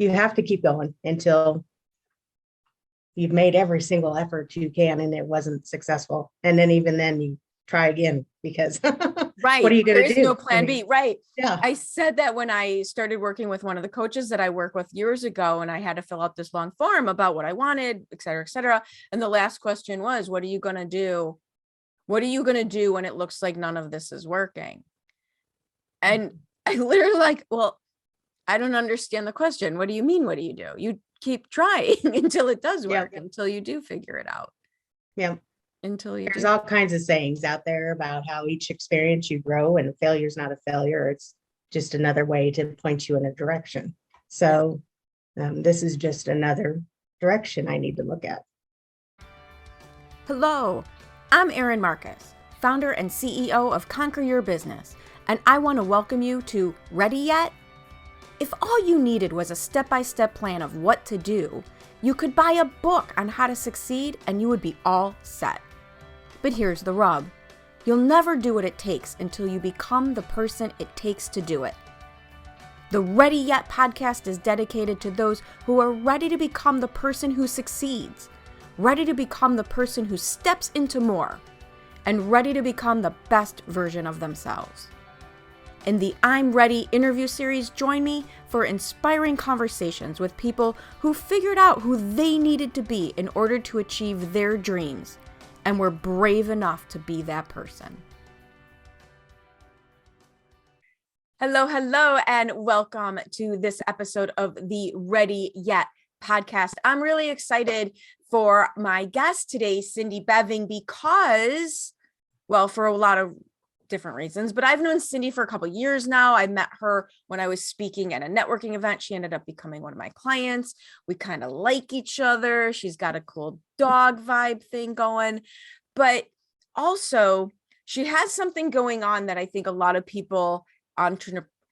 you have to keep going until you've made every single effort you can and it wasn't successful. And then even then you try again because right. what are you going to do? There is no plan B. Right. Yeah. I said that when I started working with one of the coaches that I worked with years ago, and I had to fill out this long form about what I wanted, et cetera, et cetera. And the last question was, what are you going to do? What are you going to do when it looks like none of this is working? And I literally like, well, I don't understand the question. What do you mean? What do you do? You keep trying until it does work, until you do figure it out. Yeah. Until you There's all kinds of sayings out there about how each experience you grow, and failure is not a failure. It's just another way to point you in a direction. So this is just another direction I need to look at. Hello, I'm Erin Marcus, founder and CEO of Conquer Your Business, and I want to welcome you to Ready Yet? If all you needed was a step-by-step plan of what to do, you could buy a book on how to succeed and you would be all set. But here's the rub. You'll never do what it takes until you become the person it takes to do it. The Ready Yet podcast is dedicated to those who are ready to become the person who succeeds, ready to become the person who steps into more, and ready to become the best version of themselves. In the I'm Ready interview series, join me for inspiring conversations with people who figured out who they needed to be in order to achieve their dreams, and were brave enough to be that person. Hello, and welcome to this episode of the Ready Yet podcast. I'm really excited for my guest today, Cindy Beving, because, well, for a lot of different reasons, but I've known Cindy for a couple of years now. I met her when I was speaking at a networking event. She ended up becoming one of my clients. We kind of like each other. She's got a cool dog vibe thing going, but also she has something going on that I think a lot of people,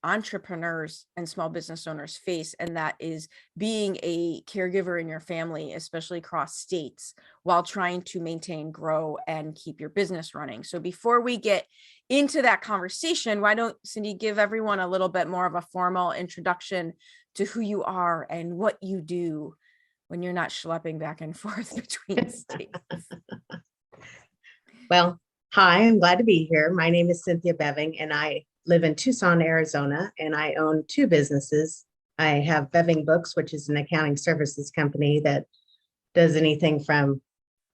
entrepreneurs and small business owners face, and that is being a caregiver in your family, especially across states, while trying to maintain, grow, and keep your business running. So before we get into that conversation, why don't Cindy give everyone a little bit more of a formal introduction to who you are and what you do when you're not schlepping back and forth between states? Well, hi, I'm glad to be here. My name is Cynthia Beving, and I live in Tucson, Arizona, and I own two businesses. I have Beving Books, which is an accounting services company that does anything from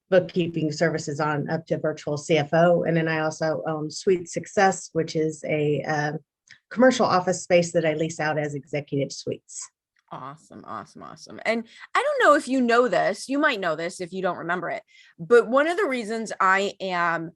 bookkeeping services on up to virtual CFO. And then I also own Sweet Success, which is a commercial office space that I lease out as executive suites. Awesome. And I don't know if you know this, you might know this if you don't remember it, but one of the reasons I am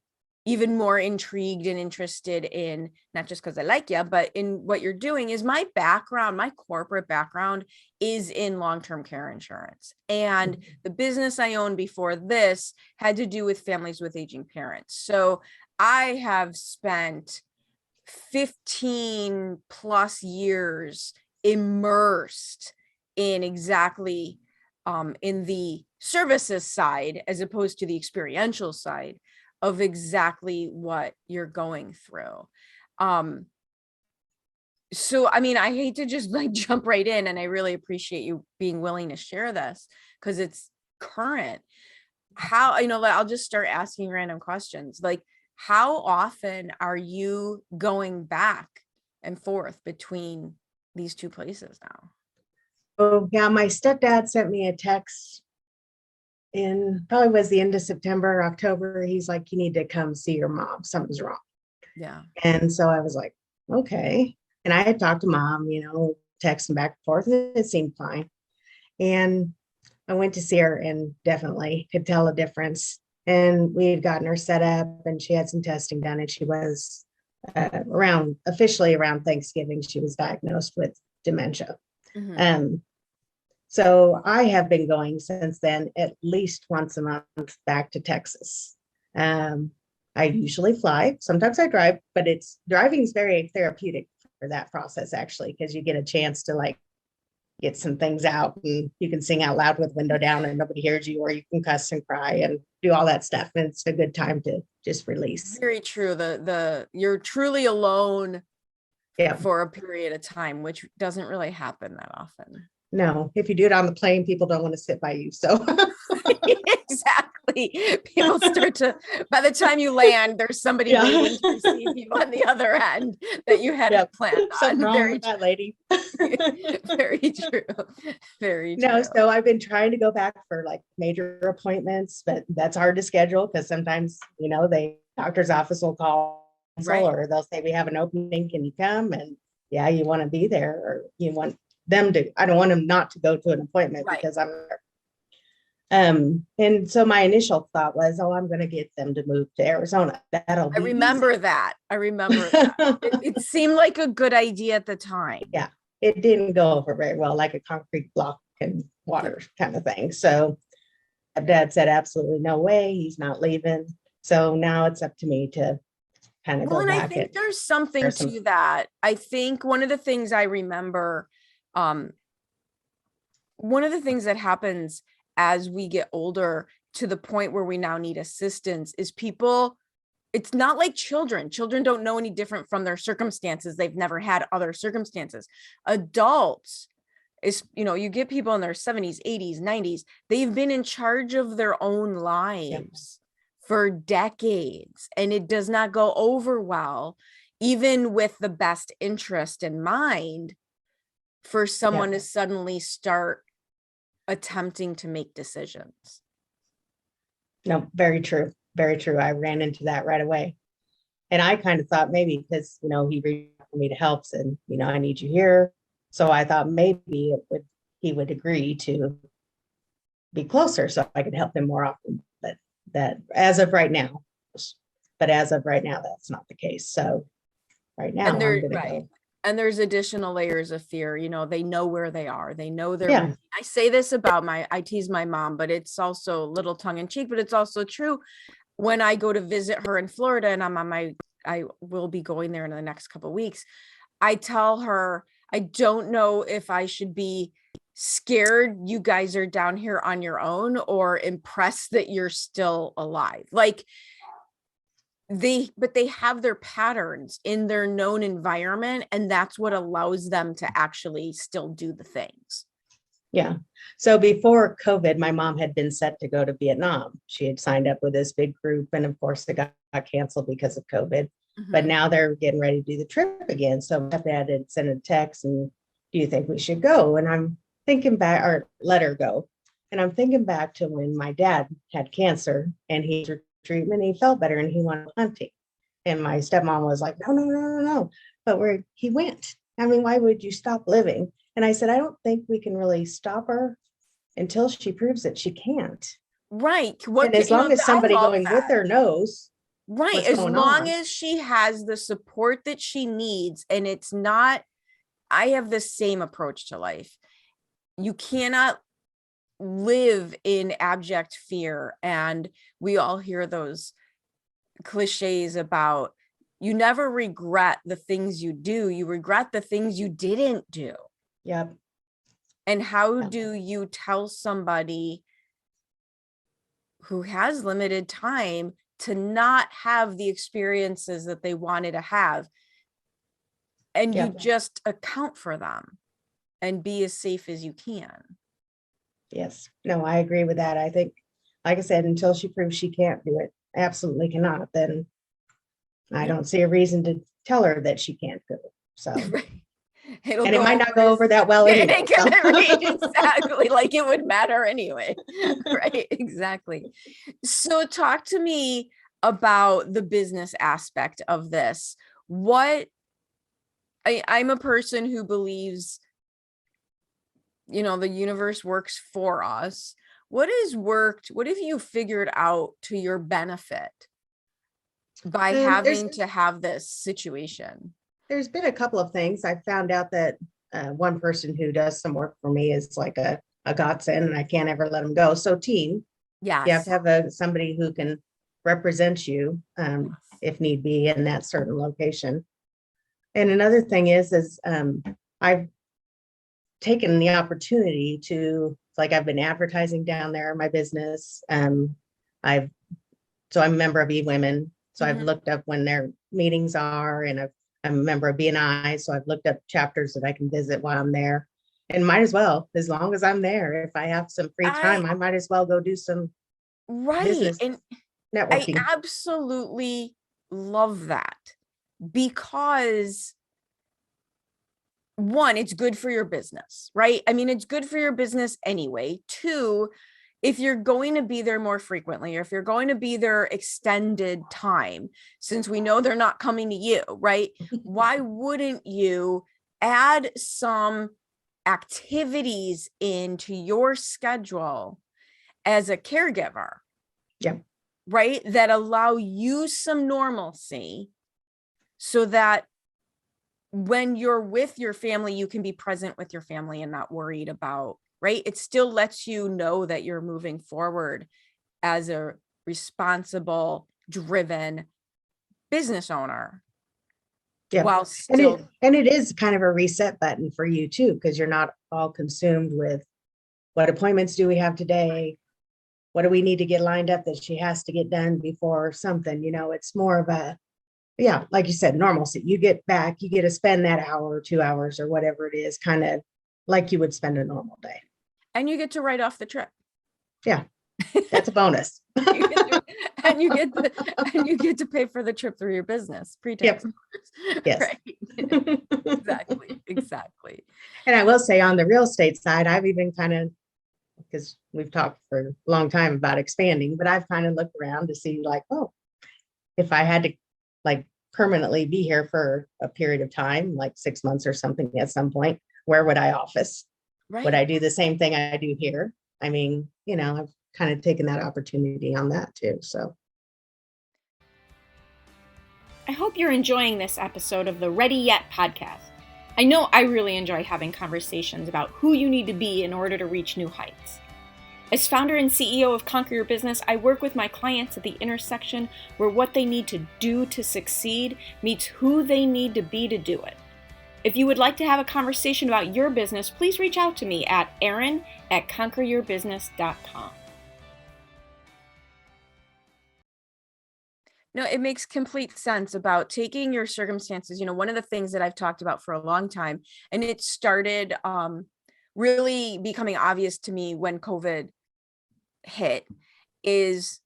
even more intrigued and interested in, not just because I like you, but in what you're doing, is my background, my corporate background is in long-term care insurance. And the business I owned before this had to do with families with aging parents. So I have spent 15 plus years immersed in exactly in the services side, as opposed to the experiential side of exactly what you're going through. So, I mean, I hate to just like jump right in, and I really appreciate you being willing to share this because it's current. How, I'll just start asking random questions. Like, how often are you going back and forth between these two places now? Oh, yeah, my stepdad sent me a text in probably was the end of September, October. He's like, you need to come see your mom. Something's wrong. Yeah. And so I was like, okay. And I had talked to mom, texting back and forth, and it seemed fine. And I went to see her and definitely could tell a difference. And we had gotten her set up and she had some testing done, and she was officially around Thanksgiving, she was diagnosed with dementia. Mm-hmm. So I have been going since then at least once a month back to Texas. I usually fly. Sometimes I drive, but driving is very therapeutic for that process, actually, because you get a chance to like get some things out, and you can sing out loud with window down and nobody hears you, or you can cuss and cry and do all that stuff. And it's a good time to just release. Very true. You're truly alone Yeah. for a period of time, which doesn't really happen that often. No, if you do it on the plane, people don't want to sit by you. So Exactly. People start to, by the time you land, there's somebody Yeah. waiting to receive you on the other end that you hadn't Yep. planned Something on. wrong Very with that lady. true. Very true. Very No, true. so I've been trying to go back for like major appointments, but that's hard to schedule because sometimes, the doctor's office will call Right. or they'll say, we have an opening, can you come? And yeah, you want to be there, or you want them to, I don't want them not to go to an appointment Right. because I'm there. And so my initial thought was, I'm going to get them to move to Arizona. That'll I be remember easy. that. I remember that. It seemed like a good idea at the time. Yeah, it didn't go over very well, like a concrete block and water kind of thing. So Dad said, absolutely no way, he's not leaving. So now it's up to me to kind of Well, go and I back. think there's something to that. I think one of the things I remember, one of the things that happens as we get older to the point where we now need assistance is people, it's not like children. Children don't know any different from their circumstances. They've never had other circumstances. Adults is, you get people in their 70s, 80s, 90s. They've been in charge of their own lives for decades, and it does not go over well, even with the best interest in mind, for someone to suddenly start attempting to make decisions. No, very true. Very true. I ran into that right away. And I kind of thought maybe because, he reached out for me to help and, I need you here. So I thought maybe he would agree to be closer so I could help him more often. But that as of right now, that's not the case. So right now I'm going to go. And there's additional layers of fear. They know where they are. They know their Yeah. I say this about I tease my mom, but it's also a little tongue in cheek, but it's also true. When I go to visit her in Florida and I will be going there in the next couple of weeks, I tell her, I don't know if I should be scared you guys are down here on your own or impressed that you're still alive. Like, but they have their patterns in their known environment, and that's what allows them to actually still do the things. Yeah. So before COVID, my mom had been set to go to Vietnam. She had signed up with this big group, and of course it got canceled because of COVID. Mm-hmm. But now they're getting ready to do the trip again. So my dad had sent a text, and do you think we should go? And I'm thinking back, or let her go. And I'm thinking back to when my dad had cancer and he was treatment, he felt better and he went hunting. And my stepmom was like, no. But he went. I mean, why would you stop living? And I said, I don't think we can really stop her until she proves that she can't. Right. And as long as somebody going with her knows. Right. As long as she has the support that she needs. And it's not, I have the same approach to life. You cannot live in abject fear. And we all hear those cliches about you never regret the things you do. You regret the things you didn't do. Yep. And how do you tell somebody who has limited time to not have the experiences that they wanted to have? And you just account for them and be as safe as you can. Yes. No, I agree with that. I think, like I said, until she proves she can't do it, absolutely cannot, then I don't see a reason to tell her that she can't do it. So. Right. It might not go over that well anyway. Exactly. Like it would matter anyway. Right. Exactly. So talk to me about the business aspect of this. I'm a person who believes, the universe works for us. What have you figured out to your benefit by having to have this situation? There's been a couple of things. I found out that one person who does some work for me is like a godsend, and I can't ever let them go. So team, yes, you have to have somebody who can represent you if need be in that certain location. And another thing is I've taken the opportunity to, like, I've been advertising down there in my business. So I'm a member of eWomen. So I've looked up when their meetings are, and I've I'm a member of BNI, so I've looked up chapters that I can visit while I'm there. And might as well, as long as I'm there, if I have some free time, I might as well go do some Right. business And I networking. absolutely love that, because one, it's good for your business, right? I mean, it's good for your business anyway. Two, if you're going to be there more frequently, or if you're going to be there extended time, since we know they're not coming to you, right? Why wouldn't you add some activities into your schedule as a caregiver? Yeah. Right? That allow you some normalcy, so that when you're with your family, you can be present with your family and not worried about, right? It still lets you know that you're moving forward as a responsible, driven business owner, Yeah. while And still, it is kind of a reset button for you too, because you're not all consumed with what appointments do we have today? What do we need to get lined up that she has to get done before something? It's more of a, yeah, like you said, normalcy. You get back, you get to spend that hour or 2 hours or whatever it is, kind of like you would spend a normal day. and you get to write off the trip. Yeah, that's a bonus. and you get to pay for the trip through your business pre-tax. Yep. Yes. Right. Exactly. And I will say, on the real estate side, I've even kind of, because we've talked for a long time about expanding, but I've kind of looked around to see, like, oh, if I had to like permanently be here for a period of time, like 6 months or something at some point, where would I office? Right. Would I do the same thing I do here? I mean, I've kind of taken that opportunity on that too. So I hope you're enjoying this episode of the Ready Yet podcast. I know I really enjoy having conversations about who you need to be in order to reach new heights. As founder and CEO of Conquer Your Business, I work with my clients at the intersection where what they need to do to succeed meets who they need to be to do it. If you would like to have a conversation about your business, please reach out to me at erin@conqueryourbusiness.com. No, it makes complete sense about taking your circumstances. One of the things that I've talked about for a long time, and it started really becoming obvious to me when COVID hit, is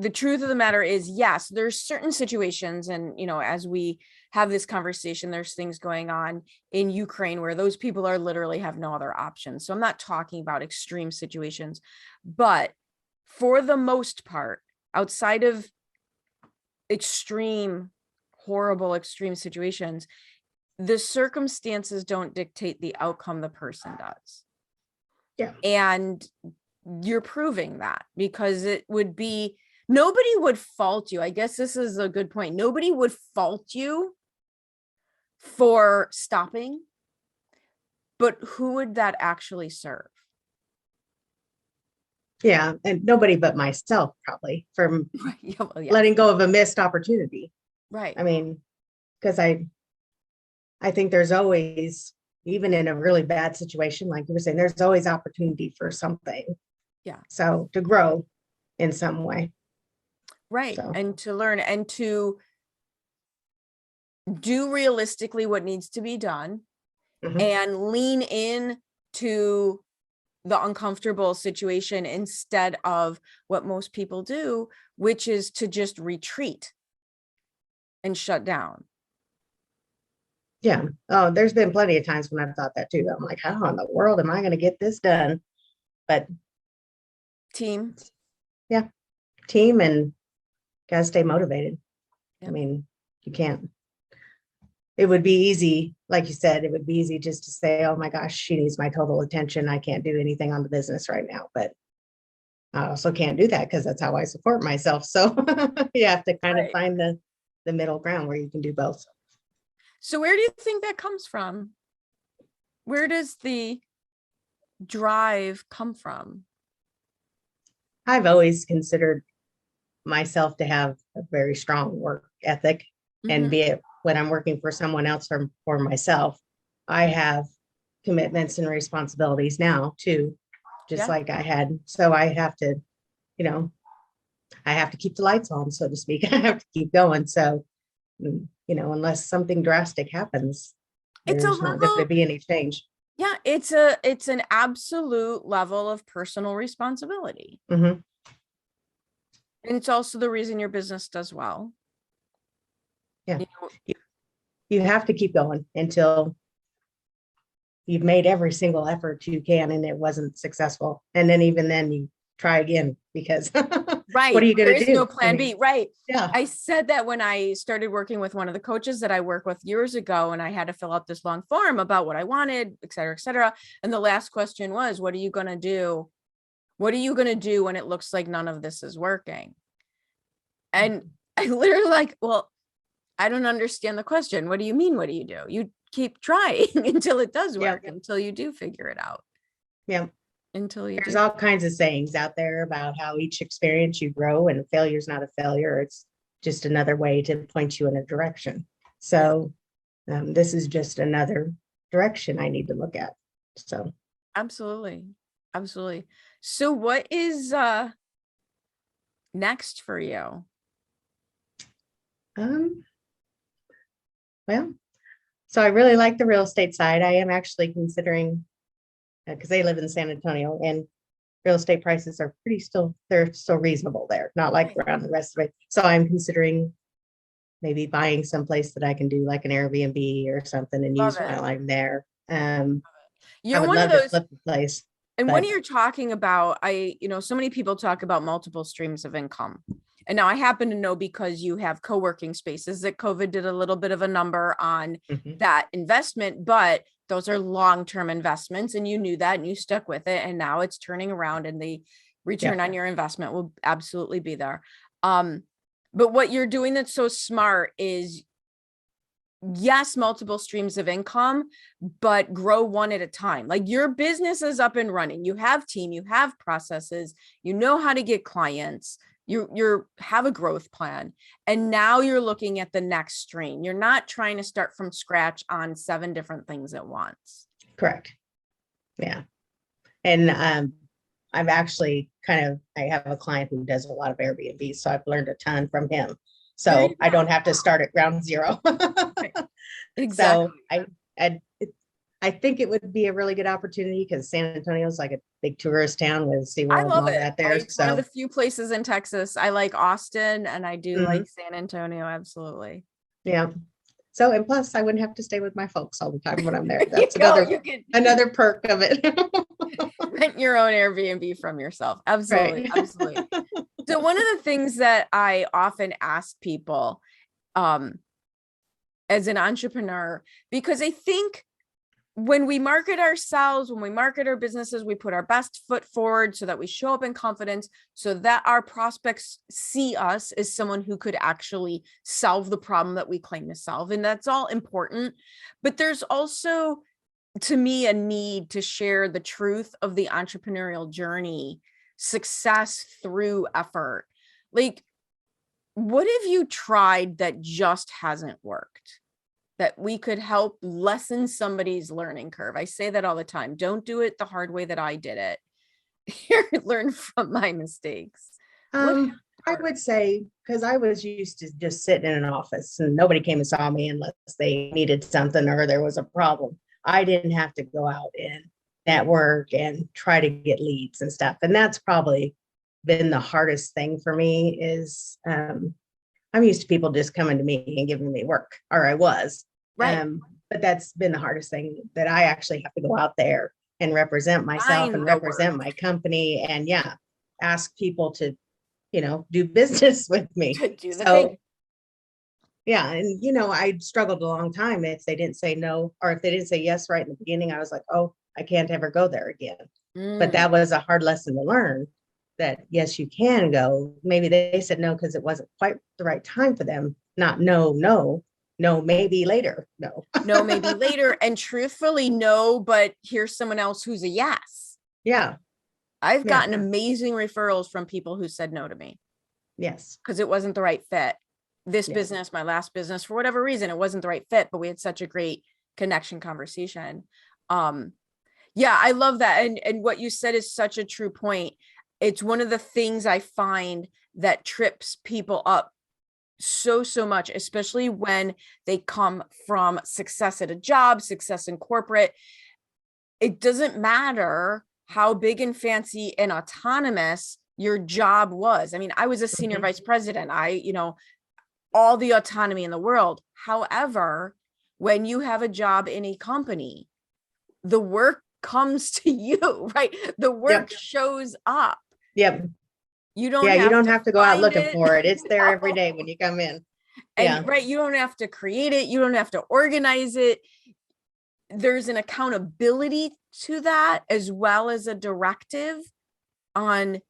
the truth of the matter is, yes, there's certain situations, and as we have this conversation, there's things going on in Ukraine where those people are literally have no other options. So I'm not talking about extreme situations, but for the most part, outside of horrible extreme situations, the circumstances don't dictate the outcome, the person does. yeah. And you're proving that, because nobody would fault you. I guess this is a good point. Nobody would fault you for stopping, but who would that actually serve? Yeah. And nobody but myself, probably, for letting go of a missed opportunity. Right. I mean, because I think there's always, even in a really bad situation, like you were saying, there's always opportunity for something. Yeah. So to grow in some way. Right. So. And to learn and to do realistically what needs to be done, and lean in to the uncomfortable situation instead of what most people do, which is to just retreat and shut down. Yeah. Oh, there's been plenty of times when I've thought that too. I'm like, how in the world am I going to get this done? But team. Yeah. Team, and got to stay motivated. Yeah. I mean, you can't. It would be easy, like you said, it would be easy just to say, oh my gosh, she needs my total attention. I can't do anything on the business right now. But I also can't do that, because that's how I support myself. So you have to kind of find the middle ground where you can do both. So where do you think that comes from? Where does the drive come from? I've always considered myself to have a very strong work ethic, and be it when I'm working for someone else or for myself, I have commitments and responsibilities now too, just like I had. So I have to, I have to keep the lights on, so to speak. I have to keep going. So Unless something drastic happens, It's a there's not going to level, be any change. yeah, it's an absolute level of personal responsibility. Hmm. And it's also the reason your business does well. Yeah. You know, You have to keep going until you've made every single effort you can and it wasn't successful. And then even then you try again because what right. are you There going to is no do? plan B. Right. Yeah. I said that when I started working with one of the coaches that I work with years ago, and I had to fill out this long form about what I wanted, et cetera, et cetera. And the last question was, what are you going to do? What are you going to do when it looks like none of this is working? And I literally like, well, I don't understand the question. What do you mean? What do you do? You keep trying until it does work, until you do figure it out. Yeah. Until you There's do. all kinds of sayings out there about how each experience you grow and failure is not a failure. It's just another way to point you in a direction. So this is just another direction I need to look at. So Absolutely. Absolutely. So what is next for you? um, well, so I really like the real estate side. I am actually considering because they live in San Antonio and real estate prices are they're still reasonable there, not like around the rest of it. So I'm considering maybe buying someplace that I can do like an Airbnb or something and Love use it. while I'm there. I You're would one of love to those, flip the place, and when but you're talking about, so many people talk about multiple streams of income. And now I happen to know, because you have co-working spaces, that COVID did a little bit of a number on mhm, that investment, but those are long-term investments, and you knew that and you stuck with it. And now it's turning around and the return yeah, on your investment will absolutely be there. But what you're doing that's so smart is, yes, multiple streams of income, but grow one at a time. Like, your business is up and running. You have team, you have processes, you know how to get clients, you have a growth plan. And now you're looking at the next stream. You're not trying to start from scratch on 7 different things at once. correct. Yeah. And I've actually I have a client who does a lot of Airbnb, so I've learned a ton from him. There you So I go. don't have to start at ground zero. Right. Exactly. So I I think it would be a really good opportunity because San Antonio is like a big tourist town with I SeaWorld and love all it. that there. It's one of So the few places in Texas. I like Austin, and I do mhm, like San Antonio. Absolutely. yeah. So and plus I wouldn't have to stay with my folks all the time when I'm there. You That's go. You can another perk of it. rent your own Airbnb from yourself. Absolutely. Right. Absolutely. So one of the things that I often ask people, um, as an entrepreneur, because I think when we market ourselves, when we market our businesses, we put our best foot forward so that we show up in confidence, so that our prospects see us as someone who could actually solve the problem that we claim to solve. And that's all important. But there's also, to me, a need to share the truth of the entrepreneurial journey, success through effort. Like, what have you tried that just hasn't worked, that we could help lessen somebody's learning curve? I say that all the time. Don't do it the hard way that I did it. Here, learn from my mistakes. What I would say because I was used to just sitting in an office and nobody came and saw me unless they needed something or there was a problem. I didn't have to go out and network and try to get leads and stuff. And that's probably been the hardest thing for me is I'm used to people just coming to me and giving me work, or I was. right. But that's been the hardest thing that I actually have to go out there and represent myself Find and the represent work my company and yeah, ask people to, do business with me. to do the So thing. yeah, and I struggled a long time if they didn't say no, or if they didn't say yes right in the beginning, I was like, oh, I can't ever go there again. But Mm, that was a hard lesson to learn that yes, you can go. Maybe they said no because it wasn't quite the right time for them. Not no, no, no, maybe later. No. no, maybe later. And truthfully, no, but here's someone else who's a yes. Yeah. I've Yeah. gotten amazing referrals from people who said no to me Yes. because it wasn't the right fit. This Yeah. business, my last business, for whatever reason, it wasn't the right fit, but we had such a great connection conversation. Yeah, I love that. And what you said is such a true point. It's one of the things I find that trips people up so much, especially when they come from success at a job, success in corporate. It doesn't matter how big and fancy and autonomous your job was. I mean, I was a senior vice president. All the autonomy in the world. However, when you have a job in a company, the work comes to you, right? The work shows up. Yep. You don't have to go out looking for it. It's there No. every day when you come in. And right, you don't have to create it. You don't have to organize it. There's an accountability to that, as well as a directive on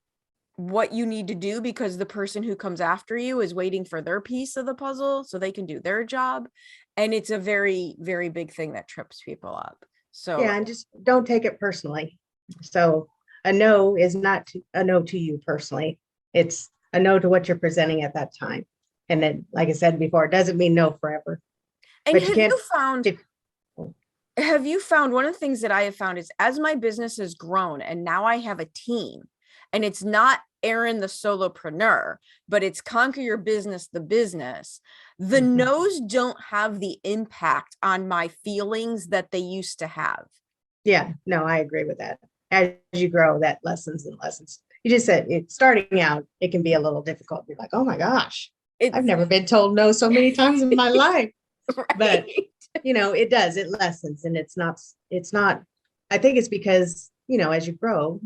what you need to do, because the person who comes after you is waiting for their piece of the puzzle so they can do their job. And it's a very, very big thing that trips people up. So and just don't take it personally. So a no is not a no to you personally. It's a no to what you're presenting at that time. And then, like I said before, it doesn't mean no forever. And but have you found one of the things that I have found is, as my business has grown and now I have a team, and it's not Erin the solopreneur, but it's Conquer Your Business, the business, the no's don't have the impact on my feelings that they used to have. Yeah, no, I agree with that. As you grow, that lessons and lessons. You just said it, starting out, it can be a little difficult. You're like, oh my gosh, I've never been told no so many times in my life. Right? But it does, it lessens. And it's not, I think it's because, as you grow, of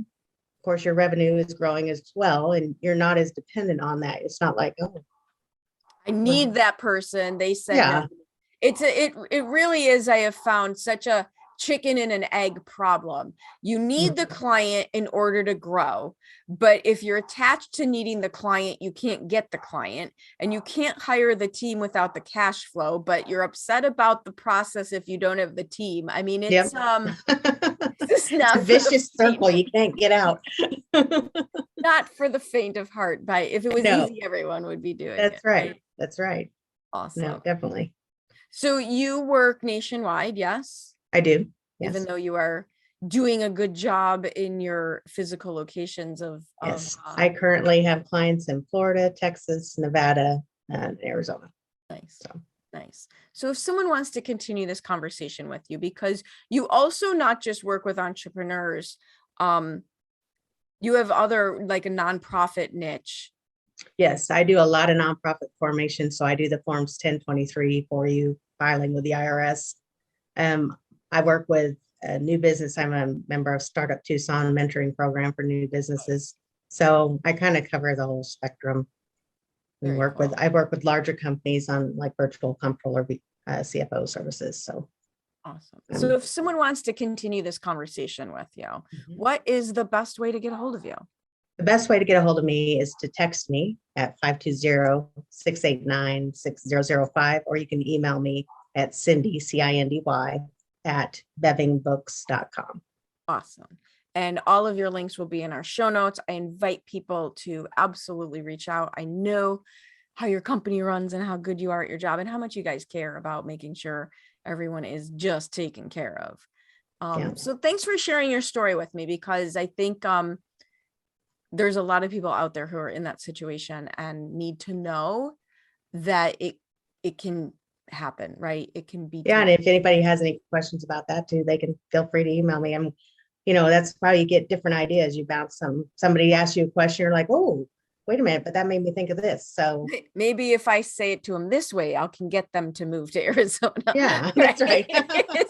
course, your revenue is growing as well, and you're not as dependent on that. It's not like, oh, I need that person. They said, yeah. It really is. I have found such a chicken and an egg problem. You need the client in order to grow. But if you're attached to needing the client, you can't get the client, and you can't hire the team without the cash flow, but you're upset about the process if you don't have the team. I mean, it's, it's a vicious circle you can't get out. Not for the faint of heart, but if it was easy, everyone would be doing it. That's right. That's right. Awesome. No, definitely. So you work nationwide, yes? I do. Yes. Even though you are doing a good job in your physical locations of yes. I currently have clients in Florida, Texas, Nevada, and Arizona. Nice. Nice. So if someone wants to continue this conversation with you, because you also not just work with entrepreneurs, you have other, like a nonprofit niche. Yes, I do a lot of nonprofit formation. So I do the forms 1023 for you, filing with the IRS. I work with a new business. I'm a member of Startup Tucson mentoring program for new businesses. So I kind of cover the whole spectrum. I work with larger companies on like virtual comptroller, CFO services. So awesome. So if someone wants to continue this conversation with you, what is the best way to get a hold of you? The best way to get a hold of me is to text me at 520-689-6005, or you can email me at Cindy, CINDY, at bevingbooks.com. Awesome. And all of your links will be in our show notes. I invite people to absolutely reach out. I know how your company runs and how good you are at your job and how much you guys care about making sure everyone is just taken care of. So thanks for sharing your story with me, because I think there's a lot of people out there who are in that situation and need to know that it can happen, right? It can be. Yeah. And if anybody has any questions about that too, they can feel free to email me. That's how you get different ideas. You bounce somebody asks you a question, you're like, oh, wait a minute, but that made me think of this. So maybe if I say it to them this way, I can get them to move to Arizona. Yeah, that's right.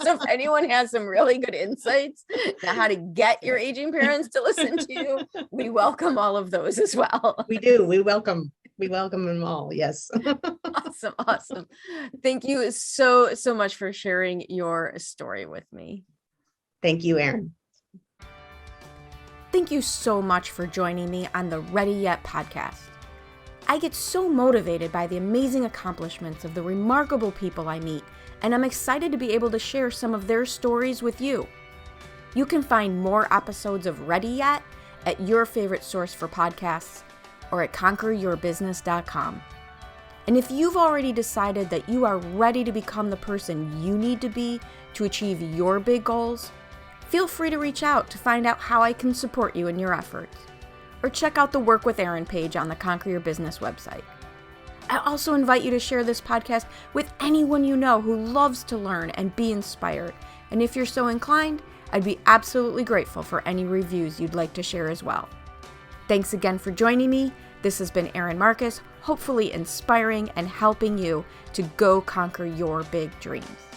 So if anyone has some really good insights on how to get your aging parents to listen to you, we welcome all of those as well. We do. We welcome them all. Yes. Awesome. Thank you so much for sharing your story with me. Thank you, Erin. Thank you so much for joining me on the Ready Yet podcast. I get so motivated by the amazing accomplishments of the remarkable people I meet, and I'm excited to be able to share some of their stories with you. You can find more episodes of Ready Yet at your favorite source for podcasts or at conqueryourbusiness.com. And if you've already decided that you are ready to become the person you need to be to achieve your big goals, feel free to reach out to find out how I can support you in your efforts, or check out the Work with Erin page on the Conquer Your Business website. I also invite you to share this podcast with anyone you know who loves to learn and be inspired. And if you're so inclined, I'd be absolutely grateful for any reviews you'd like to share as well. Thanks again for joining me. This has been Erin Marcus, hopefully inspiring and helping you to go conquer your big dreams.